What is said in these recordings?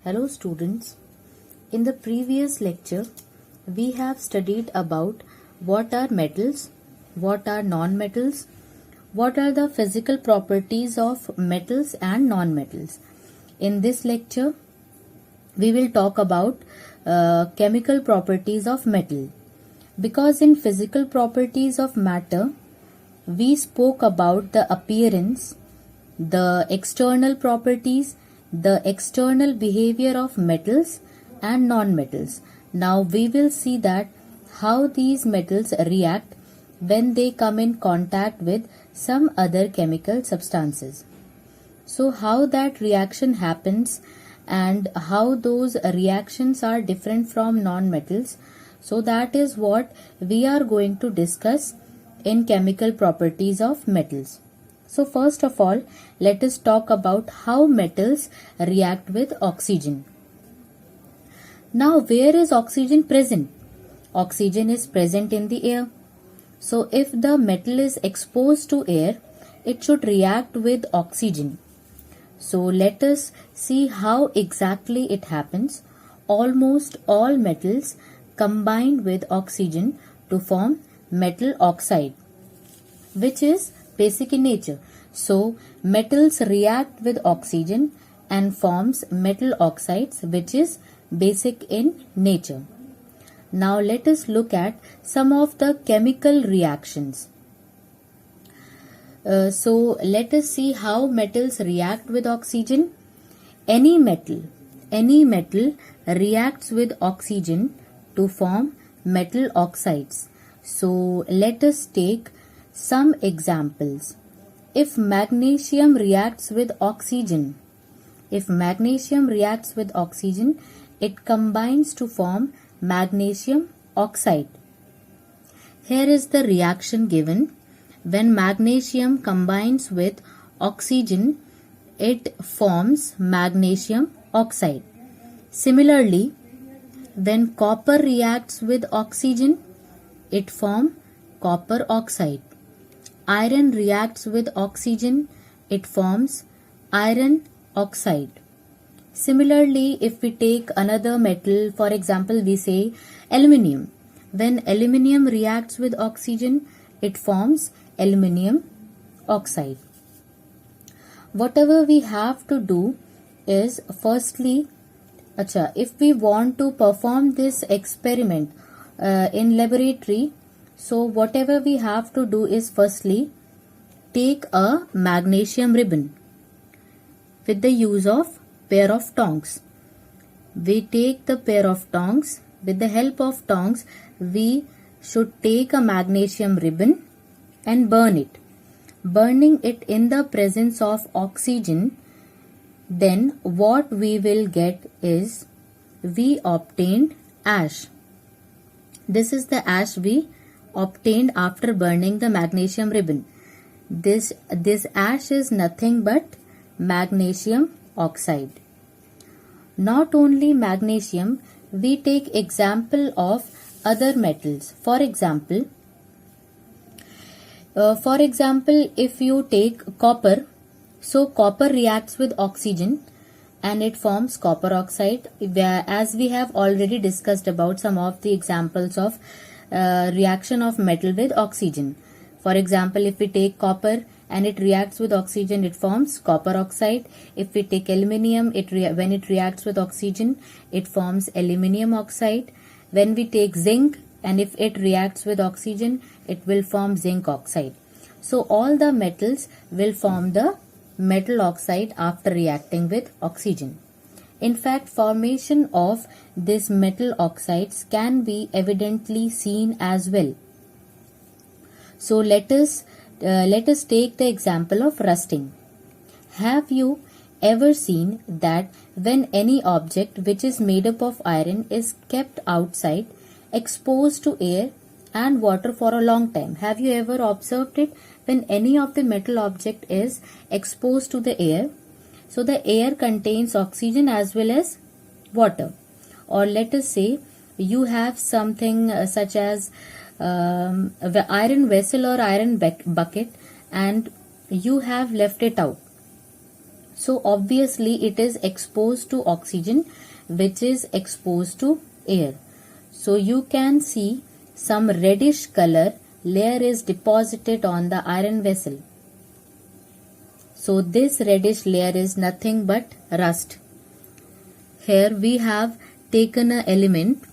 Hello students, in the previous lecture we have studied about what are metals, what are non-metals, what are the physical properties of metals and non-metals. In this lecture we will talk about chemical properties of metal, because in physical properties of matter we spoke about the appearance, the external properties, the external behavior of metals and non-metals. Now we will see that how these metals react when they come in contact with some other chemical substances. So how that reaction happens and how those reactions are different from non-metals. So that is what we are going to discuss in chemical properties of metals. So first of all, let us talk about how metals react with oxygen. Now, where is oxygen present? Oxygen is present in the air. So if the metal is exposed to air, it should react with oxygen. So let us see how exactly it happens. Almost all metals combine with oxygen to form metal oxide, which is basic in nature. So metals react with oxygen and forms metal oxides, which is basic in nature. Now let us look at some of the chemical reactions. So let us see how metals react with oxygen. Any metal reacts with oxygen to form metal oxides. So let us take some examples. If magnesium reacts with oxygen, it combines to form magnesium oxide. Here is the reaction given. When magnesium combines with oxygen, it forms magnesium oxide. Similarly, when copper reacts with oxygen, it forms copper oxide. Iron reacts with oxygen, it forms iron oxide. Similarly, if we take another metal, for example, we say aluminium. When aluminium reacts with oxygen, it forms aluminium oxide. Whatever we have to do is firstly, if we want to perform this experiment in laboratory, so whatever we have to do is firstly take a magnesium ribbon with the use of pair of tongs. We take the pair of tongs. With the help of tongs, we should take a magnesium ribbon and burn it. Burning it in the presence of oxygen, then what we will get is we obtained ash. This is the ash we obtained after burning the magnesium ribbon. This ash is nothing but magnesium oxide. Not only magnesium, we take example of other metals. For example, if you take copper, so copper reacts with oxygen and it forms copper oxide. As we have already discussed about some of the examples of reaction of metal with oxygen. For example, if we take copper and it reacts with oxygen, it forms copper oxide. If we take aluminium, when it reacts with oxygen, it forms aluminium oxide. When we take zinc and if it reacts with oxygen, it will form zinc oxide. So all the metals will form the metal oxide after reacting with oxygen. In fact, formation of these metal oxides can be evidently seen as well. So let us take the example of rusting. Have you ever seen that when any object which is made up of iron is kept outside, exposed to air and water for a long time? Have you ever observed it? When any of the metal object is exposed to the air, so the air contains oxygen as well as water. Or let us say you have something such as the iron vessel or iron bucket and you have left it out. So obviously it is exposed to oxygen, which is exposed to air. So you can see some reddish color layer is deposited on the iron vessel. So this reddish layer is nothing but rust. Here we have taken an element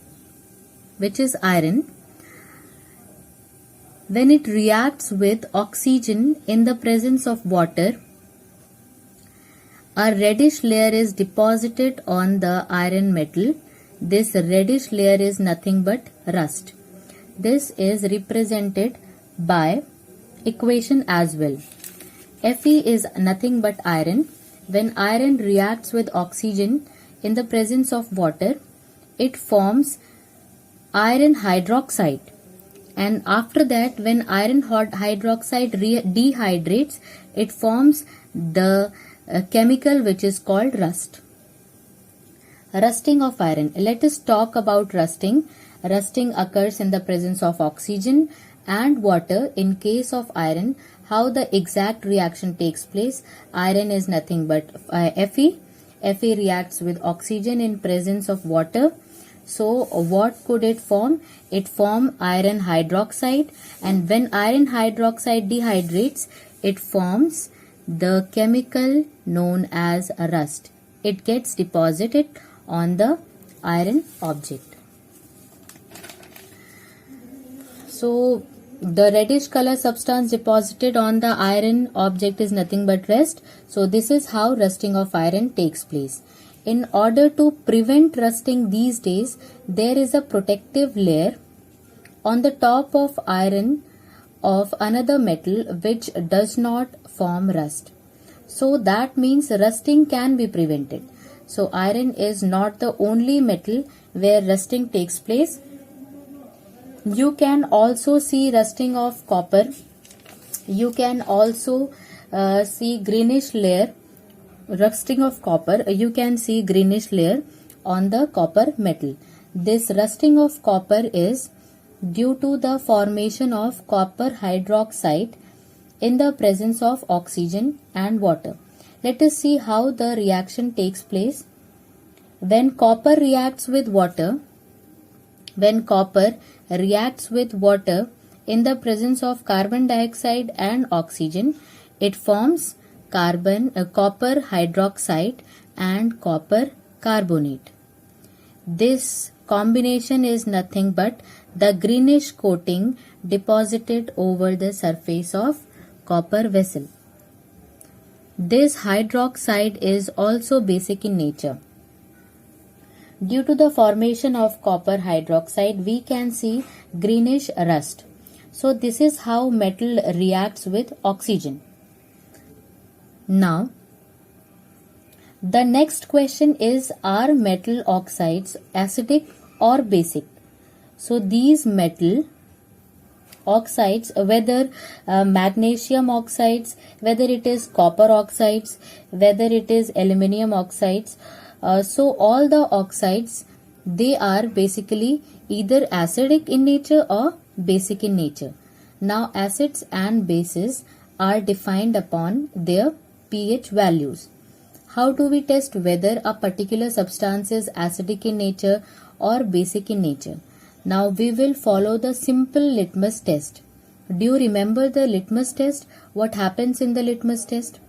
which is iron. When it reacts with oxygen in the presence of water, a reddish layer is deposited on the iron metal. This reddish layer is nothing but rust. This is represented by equation as well. Fe is nothing but iron. When iron reacts with oxygen in the presence of water, it forms iron hydroxide. And after that, when iron hydroxide dehydrates, it forms the chemical which is called rust. Rusting of iron. Let us talk about rusting. Rusting occurs in the presence of oxygen and water. In case of iron, how the exact reaction takes place? Iron is nothing but Fe. Fe reacts with oxygen in presence of water. So what could it form? It forms iron hydroxide, and when iron hydroxide dehydrates, it forms the chemical known as rust. It gets deposited on the iron object. So the reddish color substance deposited on the iron object is nothing but rust. So this is how rusting of iron takes place. In order to prevent rusting these days, there is a protective layer on the top of iron of another metal which does not form rust. So that means rusting can be prevented. So iron is not the only metal where rusting takes place. You can also see rusting of copper. You can also see greenish layer. Rusting of copper, you can see greenish layer on the copper metal. This rusting of copper is due to the formation of copper hydroxide in the presence of oxygen and water. Let us see how the reaction takes place. When copper reacts with water, in the presence of carbon dioxide and oxygen, it forms copper hydroxide and copper carbonate. This combination is nothing but the greenish coating deposited over the surface of copper vessel. This hydroxide is also basic in nature. Due to the formation of copper hydroxide, we can see greenish rust. So this is how metal reacts with oxygen. Now, the next question is, are metal oxides acidic or basic? So these metal oxides, whether magnesium oxides, whether it is copper oxides, whether it is aluminium oxides, so all the oxides, they are basically either acidic in nature or basic in nature. Now acids and bases are defined upon their pH values. How do we test whether a particular substance is acidic in nature or basic in nature? Now we will follow the simple litmus test. Do you remember the litmus test? What happens in the litmus test?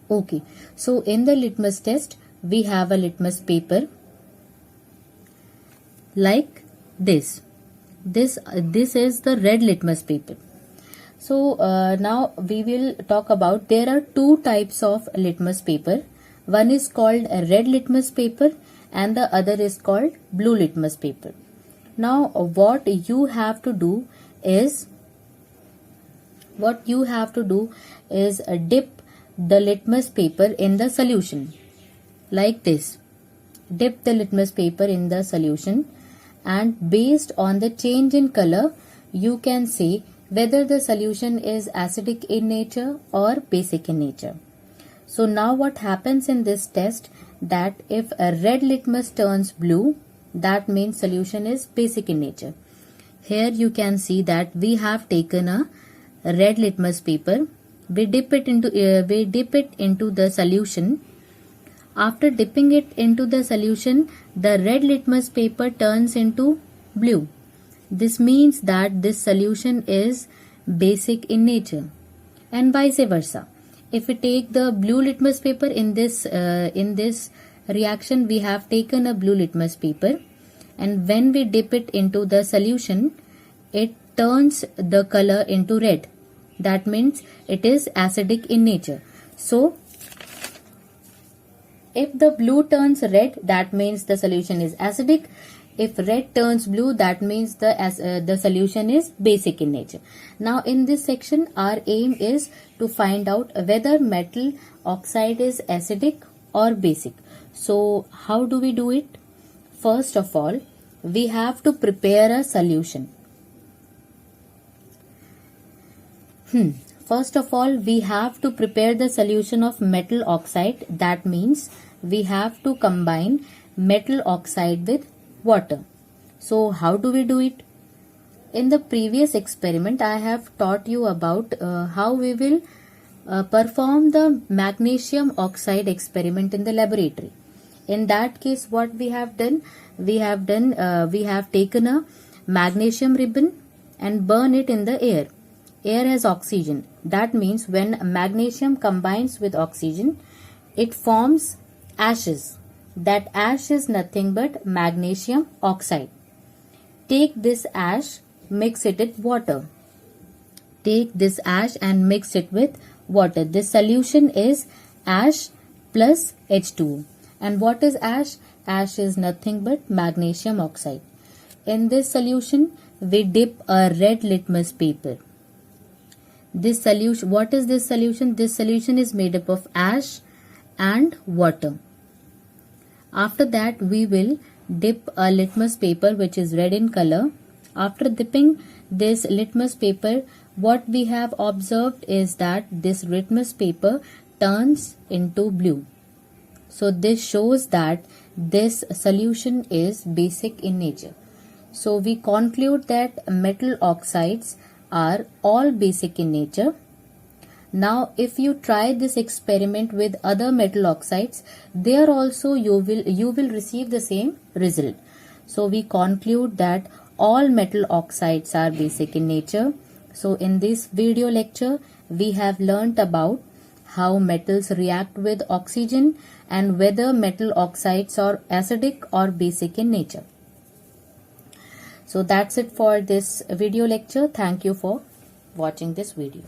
Okay, so in the litmus test, we have a litmus paper like this. This is the red litmus paper. So now we will talk about, there are two types of litmus paper. One is called a red litmus paper and the other is called blue litmus paper. Now what you have to do is dip the litmus paper in the solution like this. Dip the litmus paper in the solution, and based on the change in color, you can say whether the solution is acidic in nature or basic in nature. So now what happens in this test, that if a red litmus turns blue, that means solution is basic in nature. Here you can see that we have taken a red litmus paper we dip it into the solution. After dipping it into the solution, the red litmus paper turns into blue. This means that this solution is basic in nature, and vice versa. If we take the blue litmus paper in this reaction, we have taken a blue litmus paper, and when we dip it into the solution, it turns the color into red. That means it is acidic in nature. So if the blue turns red, that means the solution is acidic. If red turns blue, that means the solution is basic in nature. Now in this section, our aim is to find out whether metal oxide is acidic or basic. So how do we do it? First of all, we have to prepare a solution. First of all, we have to prepare the solution of metal oxide. That means we have to combine metal oxide with water. So how do we do it? In the previous experiment, I have taught you about how we will perform the magnesium oxide experiment in the laboratory. In that case, what we have done? We have taken a magnesium ribbon and burn it in the air. Air has oxygen. That means when magnesium combines with oxygen, it forms ashes. That ash is nothing but magnesium oxide. Take this ash, mix it with water. Take this ash and mix it with water. This solution is ash plus H2O. And what is ash? Ash is nothing but magnesium oxide. In this solution, we dip a red litmus paper. This solution, what is this solution? This solution is made up of ash and water. After that, we will dip a litmus paper which is red in color. After dipping this litmus paper, what we have observed is that this litmus paper turns into blue. So this shows that this solution is basic in nature. So we conclude that metal oxides are all basic in nature. Now if you try this experiment with other metal oxides, there also you will receive the same result. So we conclude that all metal oxides are basic in nature. So in this video lecture, we have learnt about how metals react with oxygen and whether metal oxides are acidic or basic in nature. So that's it for this video lecture. Thank you for watching this video.